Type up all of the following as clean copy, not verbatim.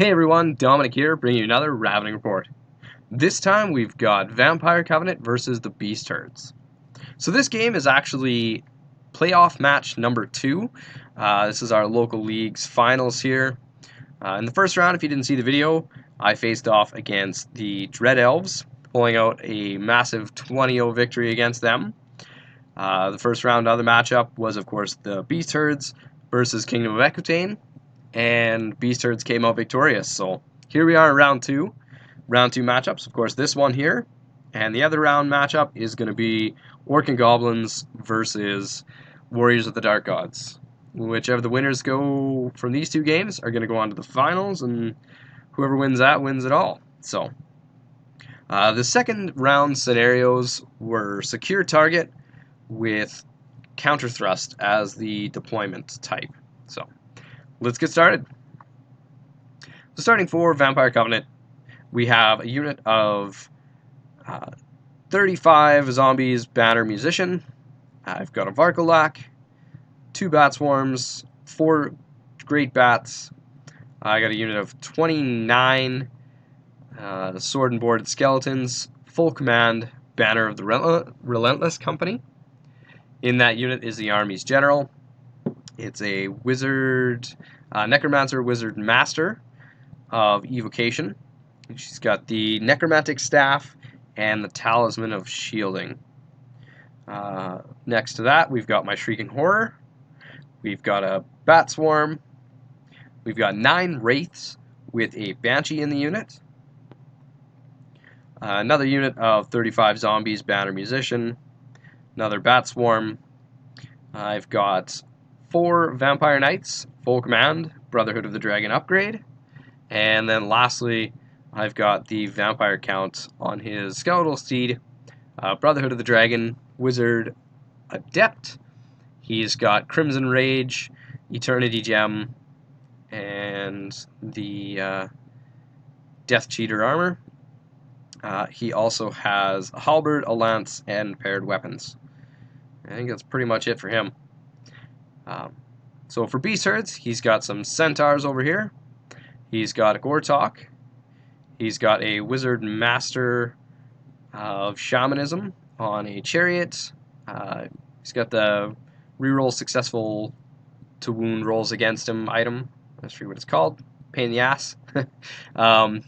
Hey everyone, Dominic here, bringing you another Ravening Report. This time we've got Vampire Covenant versus the Beast Herds. So this game is actually playoff match number 2. This is our local league's finals here. In the first round, if you didn't see the video, I faced off against the Dread Elves, pulling out a massive 20-0 victory against them. The first round of the matchup was, of course, the Beast Herds versus Kingdom of Equitane, and Beast Herds came out victorious. So here we are in round 2. Round 2 matchups, of course, this one here, and the other round matchup is going to be Orc and Goblins versus Warriors of the Dark Gods. Whichever the winners go from these two games are going to go on to the finals, and whoever wins that wins it all. So the second round scenarios were secure target with counter thrust as the deployment type. So let's get started. So starting for Vampire Covenant, we have a unit of 35 zombies, banner, musician. I've got a Varkolak, 2 bat swarms, 4 great bats. I got a unit of 29 sword and boarded skeletons, full command, banner of the Relentless Company. In that unit is the army's general. It's a wizard, necromancer wizard master of evocation. She's got the necromantic staff and the talisman of shielding. Next to that, we've got my shrieking horror. We've got a bat swarm. We've got 9 wraiths with a banshee in the unit. Another unit of 35 zombies, banner, musician. Another bat swarm. I've got 4 vampire knights, full command, Brotherhood of the Dragon upgrade. And then lastly, I've got the vampire count on his skeletal steed, Brotherhood of the Dragon, wizard, adept. He's got Crimson Rage, Eternity Gem, and the Death Cheater armor. He also has a halberd, a lance, and paired weapons. I think that's pretty much it for him. So for Beast Herds, he's got some centaurs over here. He's got a Gortok. He's got a wizard master of shamanism on a chariot. He's got the reroll successful to wound rolls against him item. I'm not sure what it's called. Pain in the ass.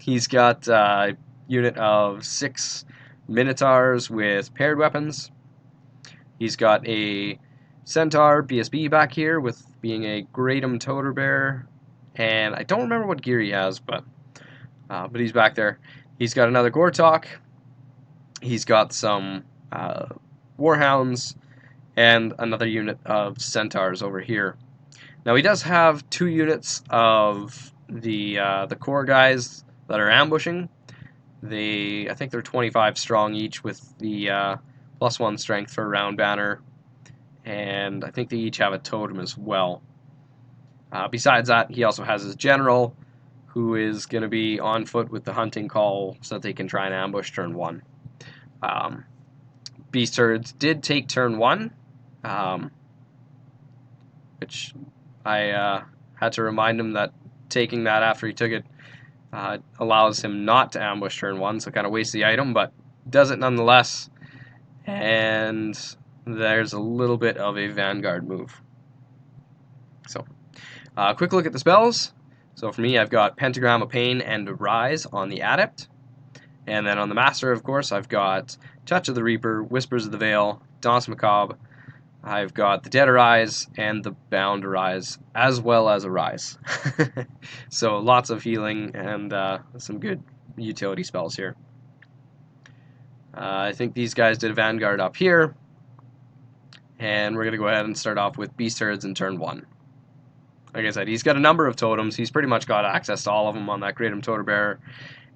He's got a unit of 6 minotaurs with paired weapons. He's got a centaur BSB back here with being a Greatum Toter Bear. And I don't remember what gear he has, but he's back there. He's got another Gortok. He's got some Warhounds and another unit of Centaurs over here. Now he does have 2 units of the core guys that are ambushing. I think they're 25 strong each with the +1 strength for round banner, and I think they each have a totem as well. Besides that, he also has his general, who is going to be on foot with the hunting call so that they can try and ambush turn 1. Beast Herds did take turn 1, which I had to remind him that taking that after he took it allows him not to ambush turn 1, so kind of wastes the item, but does it nonetheless. And there's a little bit of a Vanguard move. So, quick look at the spells. So for me, I've got Pentagram of Pain and Rise on the Adept. And then on the Master, of course, I've got Touch of the Reaper, Whispers of the Veil, Danse Macabre. I've got the Dead Arise and the Bound Arise, as well as Arise. So lots of healing and some good utility spells here. I think these guys did a Vanguard up here. And we're going to go ahead and start off with Beast Herds in turn 1. Like I said, he's got a number of totems. He's pretty much got access to all of them on that Greatum Toter Bear.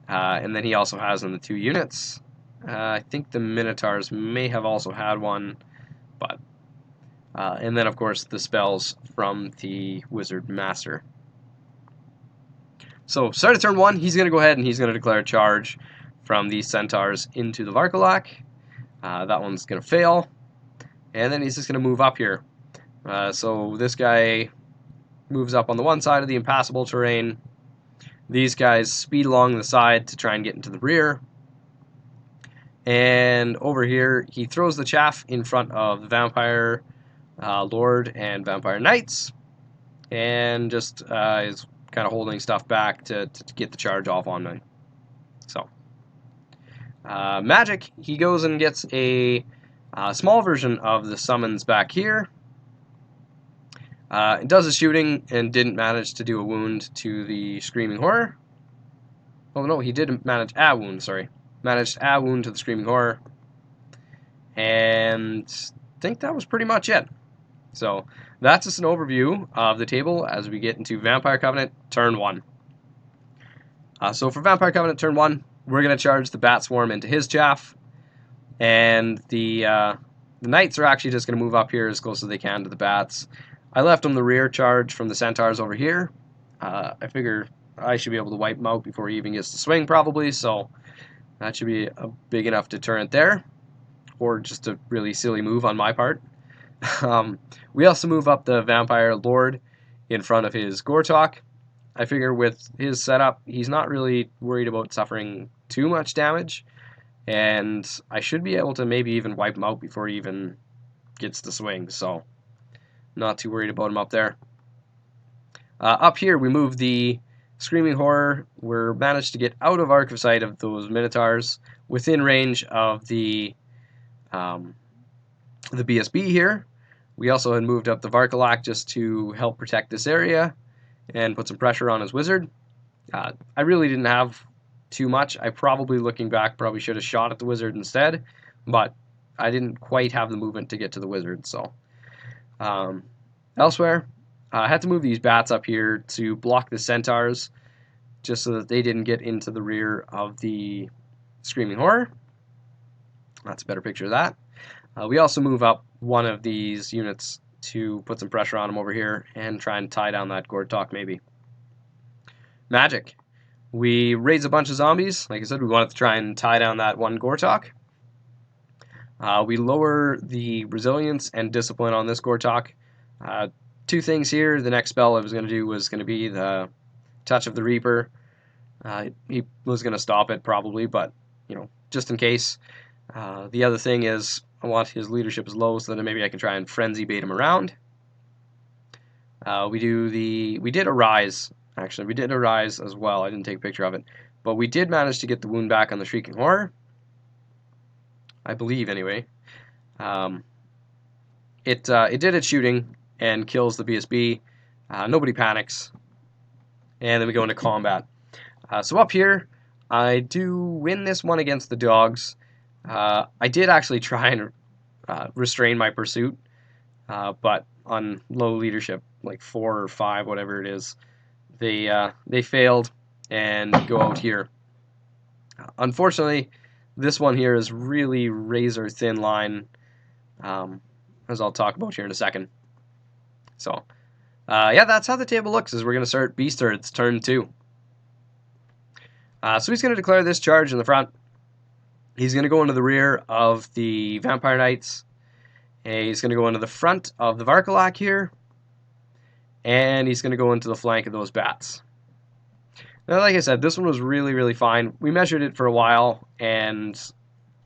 And then he also has in the 2 units. I think the Minotaurs may have also had one. But and then, of course, the spells from the Wizard Master. So, start of turn 1, he's going to go ahead and he's going to declare a charge from these Centaurs into the Varkolak. That one's going to fail. And then he's just going to move up here. So this guy moves up on the one side of the impassable terrain. These guys speed along the side to try and get into the rear. And over here, he throws the chaff in front of the Vampire Lord and Vampire Knights, and just is kind of holding stuff back to get the charge off on me. So, Magic, he goes and gets a small version of the summons back here. It does a shooting and didn't manage to do a wound to the Screaming Horror. Oh no, he did manage a wound, sorry. Managed a wound to the Screaming Horror. And I think that was pretty much it. So that's just an overview of the table as we get into Vampire Covenant turn 1. So for Vampire Covenant turn 1, we're going to charge the Bat Swarm into his chaff. And the Knights are actually just going to move up here as close as they can to the Bats. I left them the rear charge from the Centaurs over here. I figure I should be able to wipe him out before he even gets to swing probably, so that should be a big enough deterrent there. Or just a really silly move on my part. We also move up the Vampire Lord in front of his Gortok. I figure with his setup, he's not really worried about suffering too much damage, and I should be able to maybe even wipe him out before he even gets to swing, so not too worried about him up there. Up here, we move the Screaming Horror. We're managed to get out of arc of sight of those Minotaurs, within range of the BSB here. We also had moved up the Varkalak just to help protect this area and put some pressure on his wizard. I really didn't have too much. I probably, looking back, probably should have shot at the wizard instead, but I didn't quite have the movement to get to the wizard. So elsewhere, I had to move these bats up here to block the centaurs just so that they didn't get into the rear of the Screaming Horror. That's a better picture of that. We also move up one of these units to put some pressure on him over here and try and tie down that Gortok maybe. Magic. We raise a bunch of zombies. Like I said, we wanted to try and tie down that one Gortok. We lower the resilience and discipline on this Gortok. Two things here. The next spell I was going to do was going to be the Touch of the Reaper. He was going to stop it probably, but just in case. The other thing is I want his leadership as low so that maybe I can try and frenzy bait him around. We did a rise. Actually, we did a rise as well. I didn't take a picture of it, but we did manage to get the wound back on the Shrieking Horror. I believe anyway. It did its shooting and kills the BSB. Nobody panics, and then we go into combat. So up here, I do win this one against the dogs. I did actually try and restrain my pursuit, but on low leadership, like 4 or 5, whatever it is, they failed and go out here. Unfortunately, this one here is really razor thin line, as I'll talk about here in a second. So, yeah, that's how the table looks. As we're going to start Beast Herds turn 2. So he's going to declare this charge in the front. He's going to go into the rear of the Vampire Knights. And he's going to go into the front of the Varkalak here. And he's going to go into the flank of those bats. Now, like I said, this one was really, really fine. We measured it for a while, and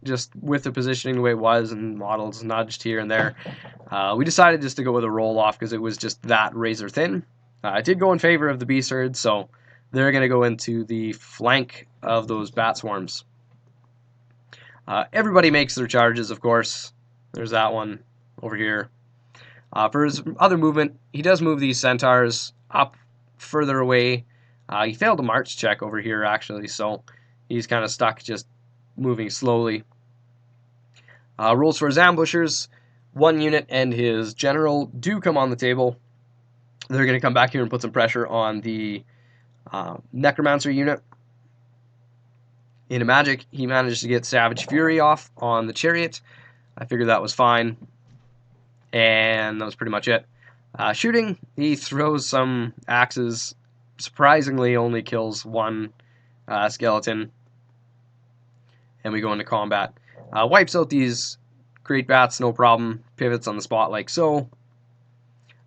just with the positioning the way it was and models nudged here and there, we decided just to go with a roll-off because it was just that razor thin. I did go in favor of the Beast Herd, so they're going to go into the flank of those bat swarms. Everybody makes their charges, of course. There's that one over here. For his other movement, he does move these centaurs up further away. He failed a march check over here, actually, so he's kind of stuck just moving slowly. Rolls for his ambushers. 1 unit and his general do come on the table. They're going to come back here and put some pressure on the Necromancer unit. In a magic, he managed to get Savage Fury off on the Chariot. I figured that was fine. And that was pretty much it. Shooting, he throws some axes. Surprisingly, only kills 1 skeleton. And we go into combat. Wipes out these great bats, no problem. Pivots on the spot like so.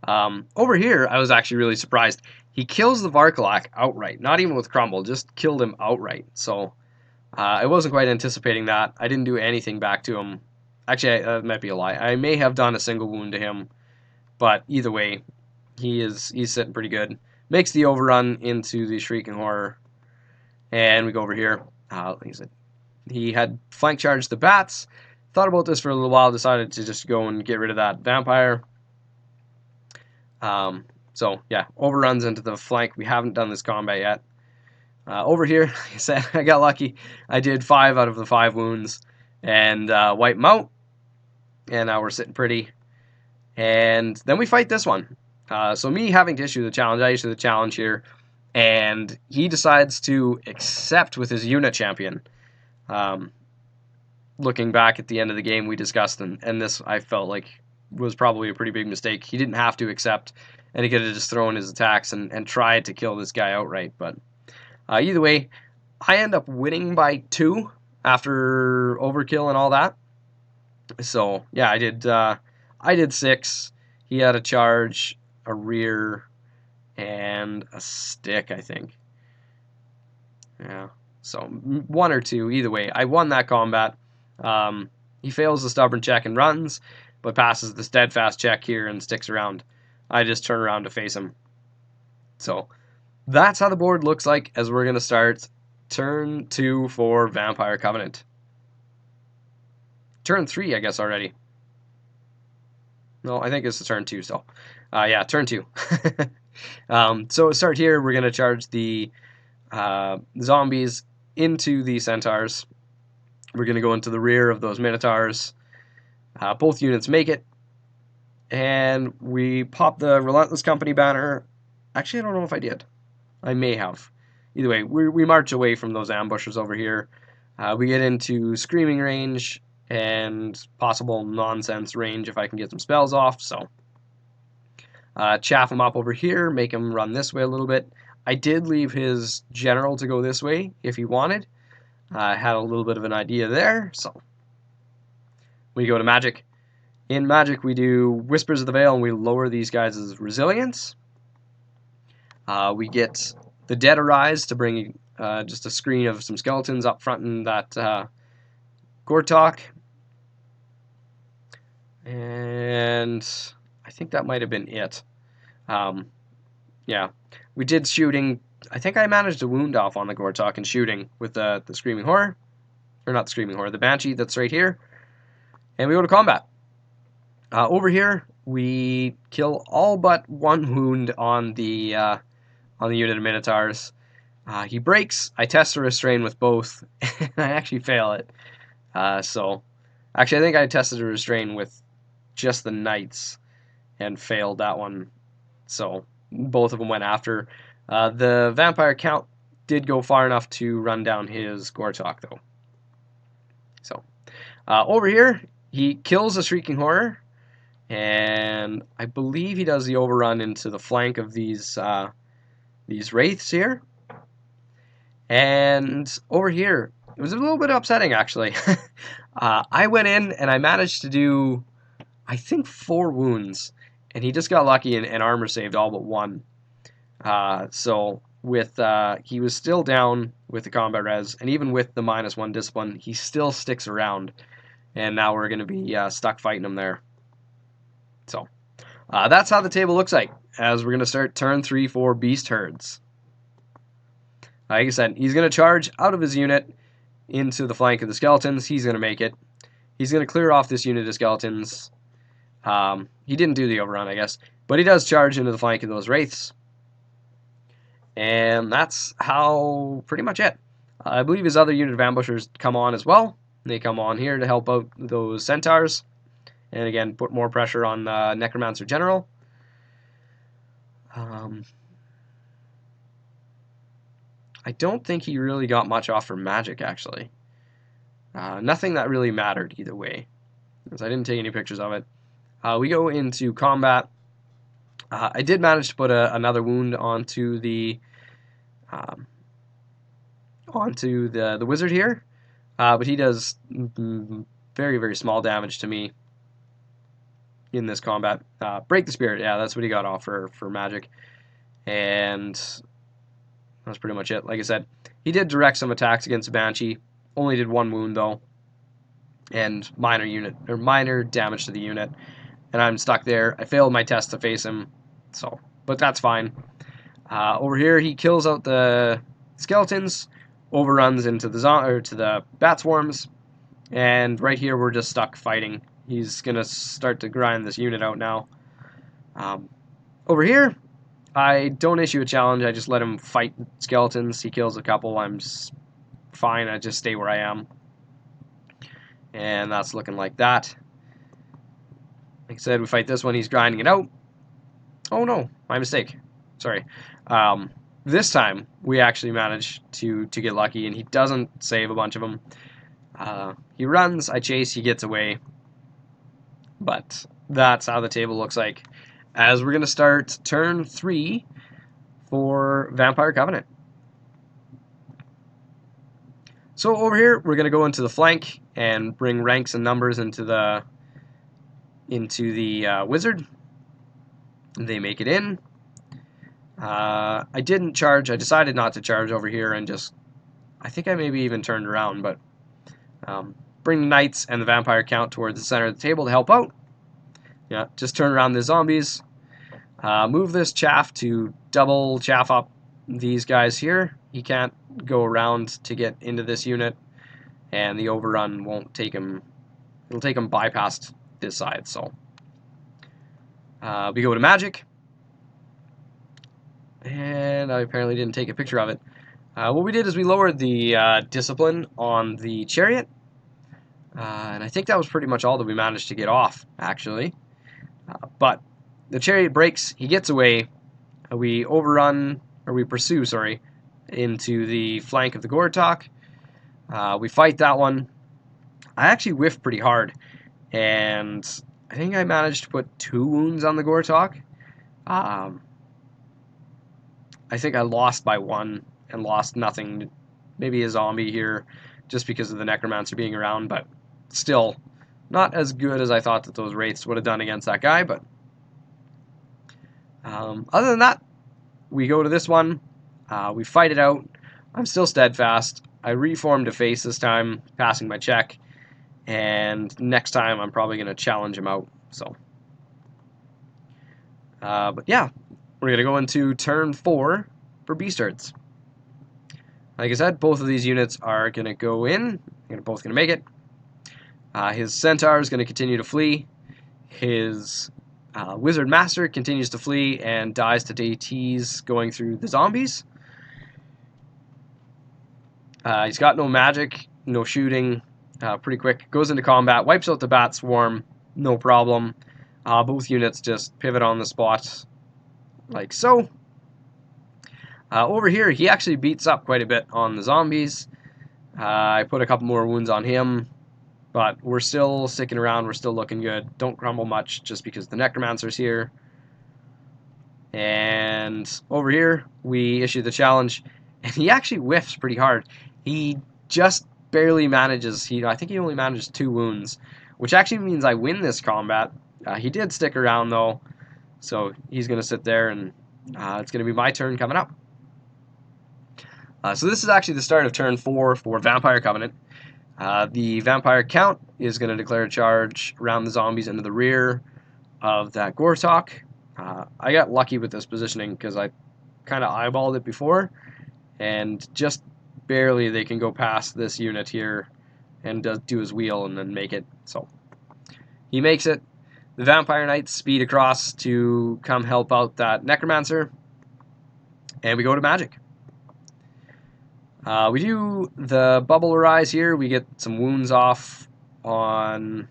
Over here, I was actually really surprised. he kills the Varkalak outright, not even with Crumble, just killed him outright. So I wasn't quite anticipating that. I didn't do anything back to him. Actually, that might be a lie. I may have done a single wound to him, but either way, he's sitting pretty good. Makes the overrun into the Shrieking Horror, and we go over here. Like I said, he had flank charged the bats. Thought about this for a little while. Decided to just go and get rid of that vampire. So yeah, overruns into the flank. We haven't done this combat yet. Over here, like I said, I got lucky. I did 5 out of the 5 wounds and wipe him out. And now we're sitting pretty. And then we fight this one. So me having to issue the challenge, I issue the challenge here. And he decides to accept with his unit champion. Looking back at the end of the game, we discussed, and this I felt like was probably a pretty big mistake. He didn't have to accept, and he could have just thrown his attacks and tried to kill this guy outright. But either way, I end up winning by 2 after overkill and all that. So yeah, I did 6. He had a charge, a rear, and a stick, I think. Yeah, so 1 or 2, either way. I won that combat. He fails the stubborn check and runs, but passes the steadfast check here and sticks around. I just turn around to face him. So that's how the board looks like as we're going to start turn 2 for Vampire Covenant. Turn 3, I guess, already. No, I think it's the turn 2 still. Yeah, turn 2. So start here. We're going to charge the zombies into the centaurs. We're going to go into the rear of those minotaurs. Both units make it. And we pop the Relentless Company banner. Actually, I don't know if I did. I may have. Either way, we march away from those ambushers over here. We get into screaming range and possible nonsense range if I can get some spells off. So chaff him up over here, make him run this way a little bit. I did leave his general to go this way if he wanted. I had a little bit of an idea there. So we go to Magic. In Magic, we do Whispers of the Veil, and we lower these guys' resilience. We get the Dead Arise to bring just a screen of some skeletons up front in that Gortok. And I think that might have been it. Yeah, we did shooting. I think I managed to wound off on the Gortok and shooting with the Screaming Horror. Or not the Screaming Horror, the Banshee that's right here. And we go to combat. Over here, we kill all but 1 wound on the unit of Minotaurs. He breaks. I test a restrain with both, and I actually fail it. So, actually, I think I tested a restrain with just the Knights and failed that one. So, both of them went after. The Vampire Count did go far enough to run down his Gortok, though. So, over here, he kills the Shrieking Horror. And I believe he does the overrun into the flank of these wraiths here. And over here, it was a little bit upsetting, actually. I went in and I managed to do, I think, 4 wounds. And he just got lucky and armor saved all but 1. So with he was still down with the combat res, and even with the -1 discipline, he still sticks around. And now we're going to be stuck fighting him there. So that's how the table looks like as we're going to start turn 3 for Beast Herds. Like I said, he's going to charge out of his unit into the flank of the skeletons. He's going to make it. He's going to clear off this unit of skeletons. He didn't do the overrun, I guess, but he does charge into the flank of those wraiths. And that's how pretty much it. I believe his other unit of ambushers come on as well. They come on here to help out those centaurs. And again, put more pressure on Necromancer General. I don't think he really got much off for magic, actually. Nothing that really mattered either way, because I didn't take any pictures of it. We go into combat. I did manage to put another wound onto the wizard here, but he does very, very small damage to me in this combat. Break the Spirit, yeah, that's what he got off for magic. and that's pretty much it. Like I said, he did direct some attacks against the Banshee, only did 1 wound though, and minor damage to the unit, and I'm stuck there. I failed my test to face him, so, but that's fine. Over here, he kills out the skeletons, overruns into the bat swarms, and right here we're just stuck fighting. He's gonna start to grind this unit out now. Over here, I don't issue a challenge. I just let him fight skeletons. He kills a couple. I'm fine. I just stay where I am, and that's looking like that. Like I said, we fight this one. He's grinding it out. Oh no, my mistake. Sorry. This time we actually managed to get lucky, and he doesn't save a bunch of them. He runs, I chase, he gets away. But that's how the table looks like as we're going to start turn 3 for Vampire Covenant. So over here we're going to go into the flank and bring ranks and numbers into the wizard. They make it in. I didn't charge. I decided not to charge over here and just, I think I maybe even turned around, but bring the knights and the vampire count towards the center of the table to help out. Yeah, just turn around the zombies. Move this chaff to double chaff up these guys here. He can't go around to get into this unit, and the overrun won't take him. It'll take him bypass this side. So we go to magic. And I apparently didn't take a picture of it. What we did is we lowered the discipline on the chariot. And I think that was pretty much all that we managed to get off, actually. But the chariot breaks, he gets away. We pursue, into the flank of the Gortok. We fight that one. I actually whiffed pretty hard. And I think I managed to put 2 wounds on the Gortok. I think I lost by 1 and lost nothing. Maybe a zombie here just because of the Necromancer being around, but still not as good as I thought that those Wraiths would have done against that guy. But other than that, we go to this one. We fight it out. I'm still steadfast. I reformed to face this time, passing my check. And next time I'm probably going to challenge him out. So, but yeah. We're going to go into turn 4 for Beast Herds. Like I said, both of these units are going to go in. They're both going to make it. His Centaur is going to continue to flee. His Wizard Master continues to flee and dies to DTs going through the zombies. He's got no magic, no shooting, pretty quick. Goes into combat, wipes out the Bat Swarm, no problem. Both units just pivot on the spot. Like so. Over here, he actually beats up quite a bit on the zombies. I put a couple more wounds on him, but we're still sticking around. We're still looking good. Don't crumble much just because the Necromancer's here. And over here, we issue the challenge, and he actually whiffs pretty hard. He just barely manages. I think he only managed 2 wounds, which actually means I win this combat. He did stick around though. So he's going to sit there, and it's going to be my turn coming up. So this is actually the start of turn 4 for Vampire Covenant. The Vampire Count is going to declare a charge around the zombies into the rear of that Gortok. I got lucky with this positioning because I kind of eyeballed it before, and just barely they can go past this unit here and do his wheel and then make it. So he makes it. The Vampire Knights speed across to come help out that Necromancer. And we go to magic. We do the Bubble Arise here. We get some wounds off on,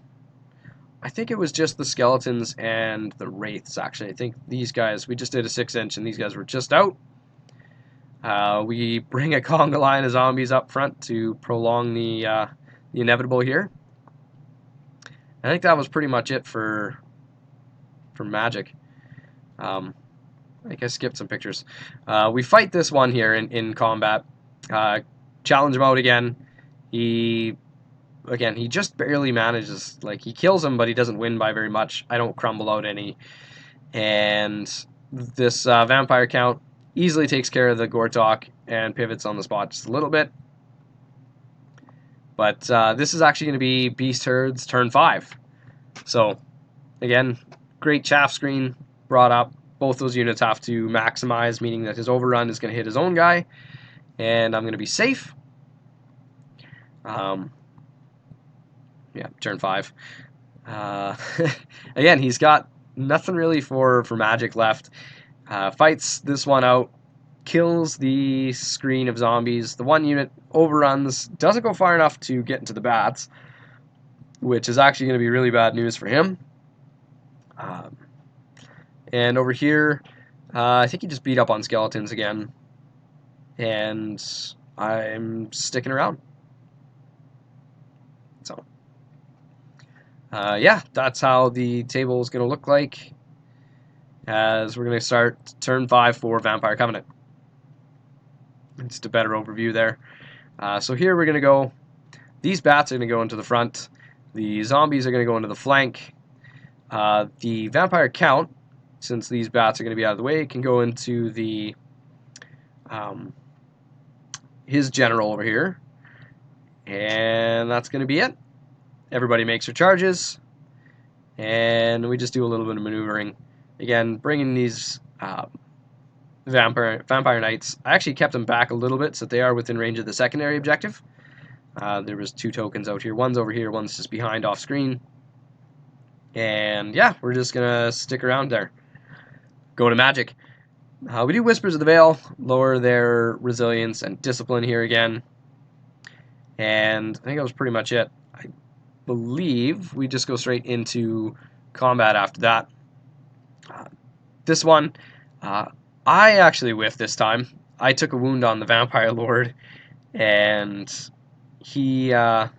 I think it was just the Skeletons and the Wraiths, actually. I think these guys, we just did a 6-inch and these guys were just out. We bring a conga line of zombies up front to prolong the inevitable here. I think that was pretty much it for magic. I think I skipped some pictures. We fight this one here in combat. Challenge him out again. He just barely manages. Like, he kills him, but he doesn't win by very much. I don't crumble out any. And this Vampire Count easily takes care of the Gortok and pivots on the spot just a little bit. But this is actually going to be Beast Herd's turn 5. So, again, great chaff screen brought up. Both those units have to maximize, meaning that his overrun is going to hit his own guy, and I'm going to be safe. Yeah, turn 5. Again, he's got nothing really for magic left. Fights this one out, kills the screen of zombies. The one unit overruns, doesn't go far enough to get into the bats, which is actually going to be really bad news for him. And over here, I think he just beat up on skeletons again, and I'm sticking around. So, yeah, that's how the table is going to look like as we're going to start turn 5 for Vampire Covenant. Just a better overview there. So here we're going to go, these bats are going to go into the front, the zombies are going to go into the flank, the Vampire Count, since these bats are going to be out of the way, can go into the his general over here, and that's going to be it. Everybody makes their charges, and we just do a little bit of maneuvering. Again, bringing these Vampire Knights. I actually kept them back a little bit so that they are within range of the secondary objective. There was 2 tokens out here. One's over here, one's just behind off screen. And yeah, we're just going to stick around there. Go to Magic. We do Whispers of the Veil, lower their resilience and discipline here again. And I think that was pretty much it. I believe we just go straight into combat after that. This one, I actually whiffed this time. I took a wound on the Vampire Lord, and he... actually,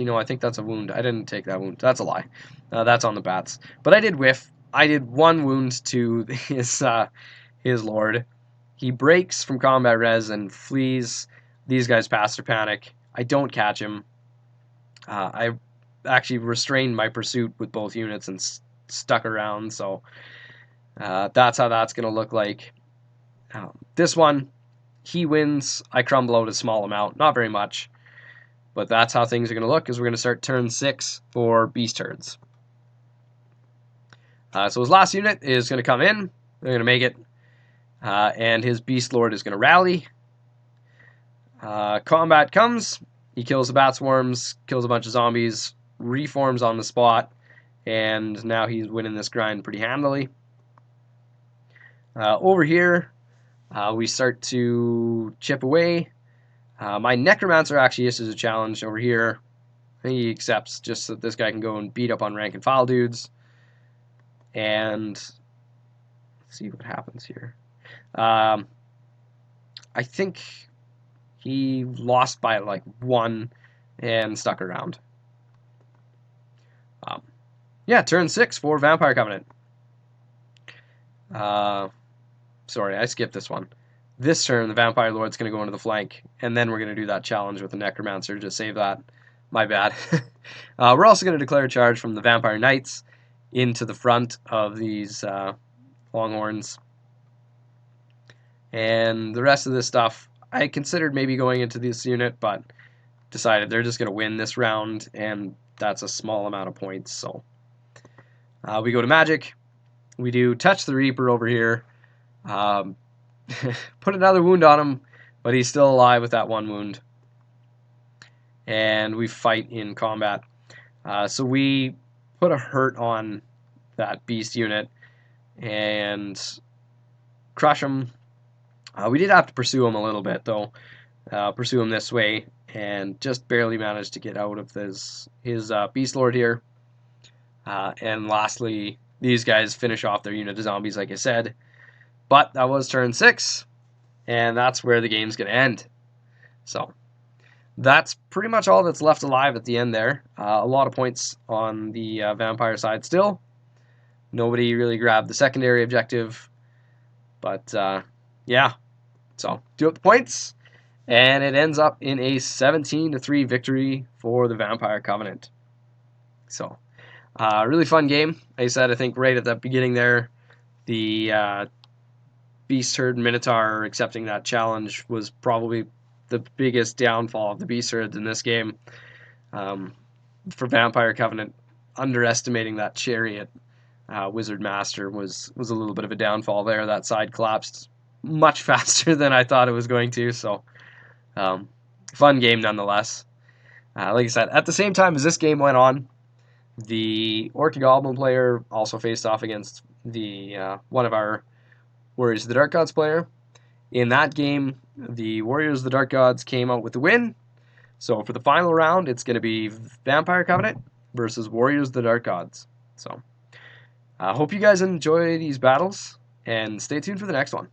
no, I think that's a wound. I didn't take that wound. That's a lie. That's on the bats. But I did whiff. I did 1 wound to his Lord. He breaks from combat res and flees. These guys pass their panic. I don't catch him. I actually restrained my pursuit with both units and stuck around, so that's how that's going to look like. This one, he wins. I crumble out a small amount, not very much, but that's how things are going to look as we're going to start turn 6 for Beast Herds. So his last unit is going to come in. They're going to make it, and his Beast Lord is going to rally. Combat comes. He kills the bat swarms, kills a bunch of zombies, reforms on the spot, and now he's winning this grind pretty handily. Over here, we start to chip away. My Necromancer actually issues a challenge over here. He accepts just so that this guy can go and beat up on rank and file dudes. And let's see what happens here. I think he lost by like 1 and stuck around. Yeah, turn 6 for Vampire Covenant. Sorry, I skipped this one. This turn, the Vampire Lord's going to go into the flank, and then we're going to do that challenge with the Necromancer. Just save that. My bad. We're also going to declare a charge from the Vampire Knights into the front of these Longhorns. And the rest of this stuff, I considered maybe going into this unit, but decided they're just going to win this round, and that's a small amount of points. So we go to Magic. We do Touch the Reaper over here. Put another wound on him, but he's still alive with that 1 wound. And we fight in combat. So we put a hurt on that beast unit and crush him. We did have to pursue him a little bit, though. Pursue him this way, and just barely managed to get out of his Beast Lord here. And lastly, these guys finish off their unit of zombies, like I said. But that was turn 6, and that's where the game's going to end. So that's pretty much all that's left alive at the end there. A lot of points on the vampire side still. Nobody really grabbed the secondary objective. But, yeah. So, do up the points, and it ends up in a 17-3 victory for the Vampire Covenant. So, really fun game. Like I said, I think right at the beginning there, the Beast Herd Minotaur accepting that challenge was probably the biggest downfall of the Beast Herds in this game. For Vampire Covenant, underestimating that Chariot Wizard Master was a little bit of a downfall there. That side collapsed much faster than I thought it was going to, so fun game nonetheless. Like I said, at the same time as this game went on, the Orca Goblin player also faced off against the one of our Warriors of the Dark Gods player. In that game, the Warriors of the Dark Gods came out with the win. So for the final round, it's going to be Vampire Covenant versus Warriors of the Dark Gods. So I hope you guys enjoy these battles, and stay tuned for the next one.